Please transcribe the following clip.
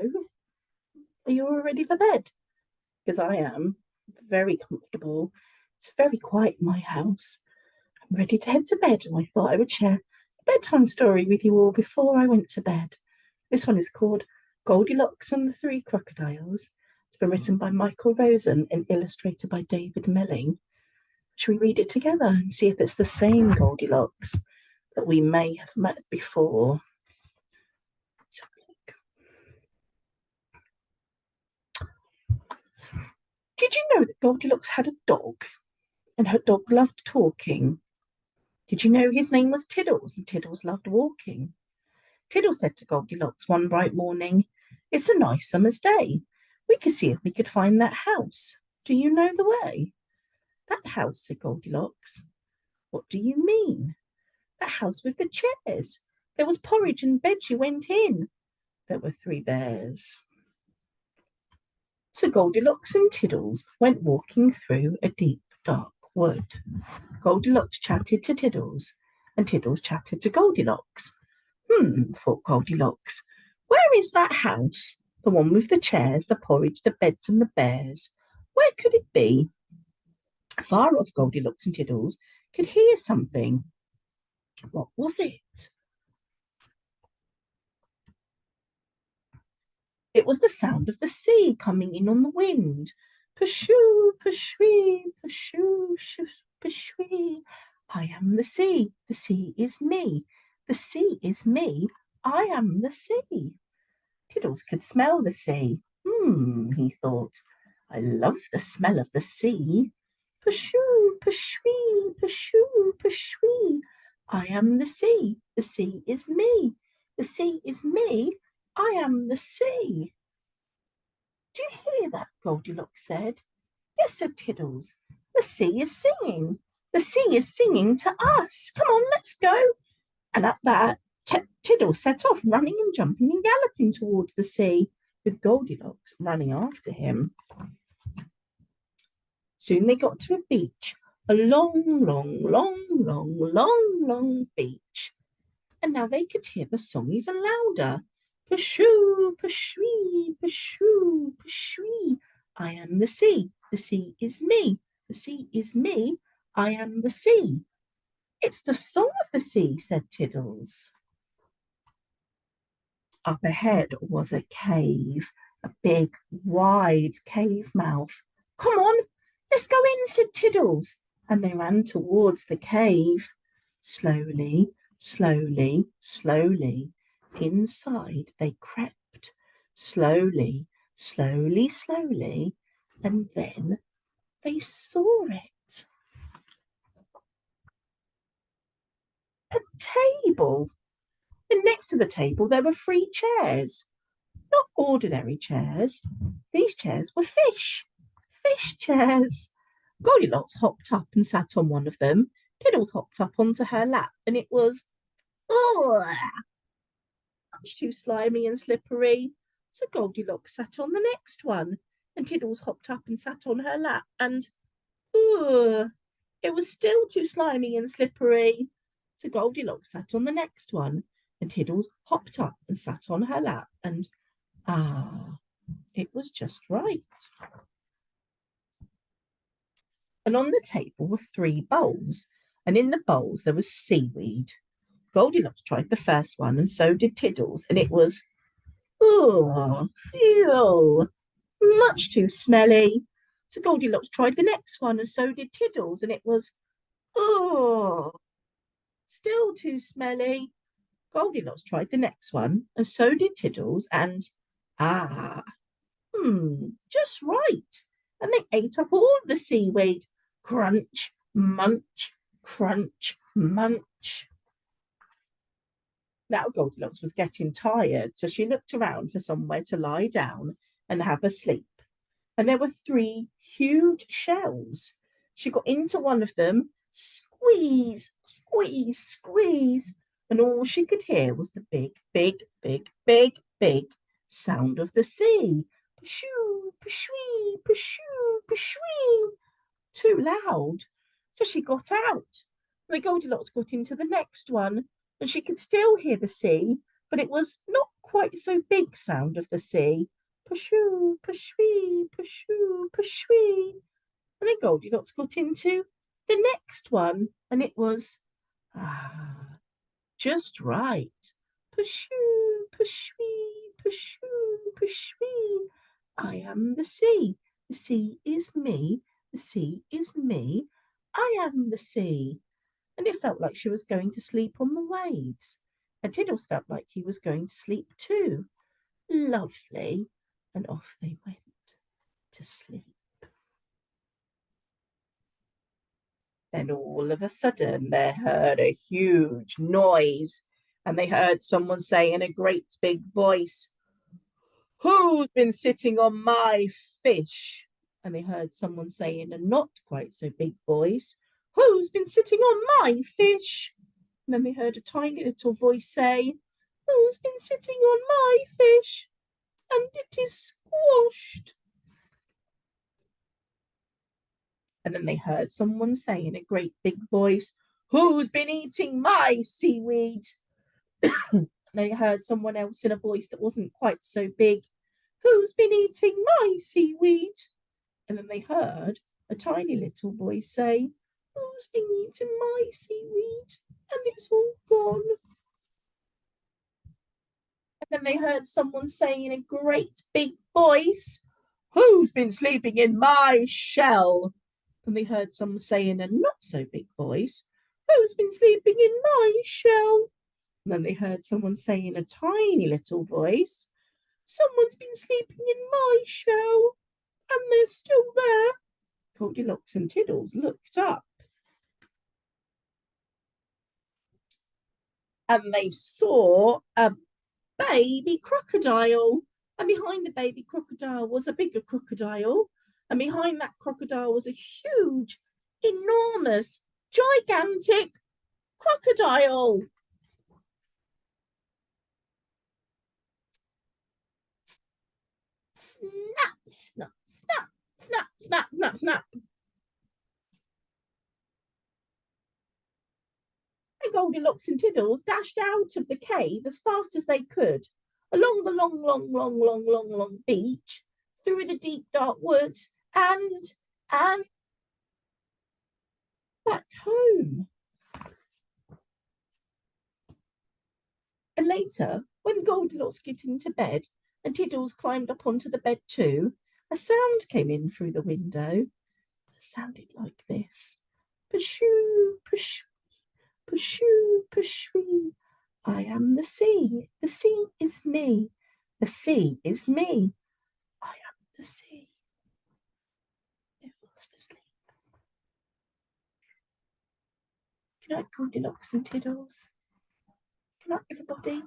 Hello, are you all ready for bed? Because I am very comfortable. It's very quiet in my house. I'm ready to head to bed, and I thought I would share a bedtime story with you all before I went to bed. This one is called Goldilocks and the Three Crocodiles. It's been written by Michael Rosen and illustrated by David Melling. Shall we read it together and see if it's the same Goldilocks that we may have met before? Let's have a look. Did you know that Goldilocks had a dog and her dog loved talking? Did you know his name was Tiddles and Tiddles loved walking? Tiddles said to Goldilocks one bright morning, "It's a nice summer's day. We could see if we could find that house. Do you know the way?" "That house," said Goldilocks. "What do you mean?" "That house with the chairs. There was porridge and bed you went in. There were 3 bears." So Goldilocks and Tiddles went walking through a deep, dark wood. Goldilocks chatted to Tiddles, and Tiddles chatted to Goldilocks. Thought Goldilocks. Where is that house? The one with the chairs, the porridge, the beds, and the bears. Where could it be? Far off, Goldilocks and Tiddles could hear something. What was it? It was the sound of the sea coming in on the wind. Pashoo, pashwee, pashoo, pashwee. I am the sea is me. The sea is me, I am the sea. Tiddles could smell the sea. He thought, I love the smell of the sea. Pashoo, pashwee, pashoo, pashwee. I am the sea is me. The sea is me, I am the sea. Do you hear that? Goldilocks said. Yes, said Tiddles. The sea is singing. The sea is singing to us. Come on, let's go. And at that, Tiddles set off, running and jumping and galloping towards the sea, with Goldilocks running after him. Soon they got to a beach, a long, long, long, long, long, long beach. And now they could hear the song even louder. Pashoo, pashwee, pashoo, pashwee. I am the sea is me. The sea is me, I am the sea. It's the song of the sea, said Tiddles. Up ahead was a cave, a big, wide cave mouth. Come on, let's go in, said Tiddles, and they ran towards the cave. Slowly, slowly, slowly, inside they crept. Slowly, slowly, slowly, and then they saw it. A table. And next to the table there were 3 chairs. Not ordinary chairs. These chairs were fish chairs. Goldilocks hopped up and sat on one of them. Tiddles hopped up onto her lap, and it was, much too slimy and slippery. So Goldilocks sat on the next one, and Tiddles hopped up and sat on her lap, and, it was still too slimy and slippery. So Goldilocks sat on the next one, and Tiddles hopped up and sat on her lap, and it was just right. And on the table were 3 bowls, and in the bowls there was seaweed. Goldilocks tried the first one, and so did Tiddles, and it was, much too smelly. So Goldilocks tried the next one, and so did Tiddles, and it was, still too smelly. Goldilocks tried the next one, and so did Tiddles, and just right. And they ate up all the seaweed. Crunch, munch, crunch, munch. Now Goldilocks was getting tired, so she looked around for somewhere to lie down and have a sleep. And there were 3 huge shells. She got into one of them, squeeze, squeeze, squeeze, and all she could hear was the big, big, big, big, big sound of the sea. Pashoo, pashwee, pashoo, pashwee. Too loud. So she got out. The Goldilocks got into the next one, and she could still hear the sea, but it was not quite so big sound of the sea. Pashoo, pashwee, pashoo, pashwee. And then Goldilocks got into the next one, and it was just right. Pashoo, pashwee, pashoo, pashwee. I am the sea. The sea is me. The sea is me. I am the sea. And it felt like she was going to sleep on the waves. And Tiddles felt like he was going to sleep too. Lovely. And off they went to sleep. Then all of a sudden they heard a huge noise, and they heard someone say in a great big voice, "Who's been sitting on my fish?" And they heard someone say in a not quite so big voice, "Who's been sitting on my fish?" And then they heard a tiny little voice say, "Who's been sitting on my fish?" And it is squashed. And then they heard someone say in a great big voice, "Who's been eating my seaweed?" And they heard someone else in a voice that wasn't quite so big, "Who's been eating my seaweed?" And then they heard a tiny little voice say, "Who's been eating my seaweed?" And it's all gone. And then they heard someone say in a great big voice, "Who's been sleeping in my shell?" And they heard someone say in a not so big voice, "Who's been sleeping in my shell?" And then they heard someone say in a tiny little voice, "Someone's been sleeping in my shell, and they're still there." Goldilocks and Tiddles looked up, and they saw a baby crocodile. And behind the baby crocodile was a bigger crocodile. And behind that crocodile was a huge, enormous, gigantic crocodile. Snap, snap, snap, snap, snap, snap, snap. And Goldilocks and Tiddles dashed out of the cave as fast as they could, along the long, long, long, long, long, long beach, through the deep, dark woods, and back home. And later, when Goldilocks got into bed and Tiddles climbed up onto the bed too, a sound came in through the window. It sounded like this: "Pashoo, pashoo, pashoo, pashoo. I am the sea. The sea is me. The sea is me. I am the sea." They're fast asleep. Good night, Goldilocks and Tiddles. Good night, everybody.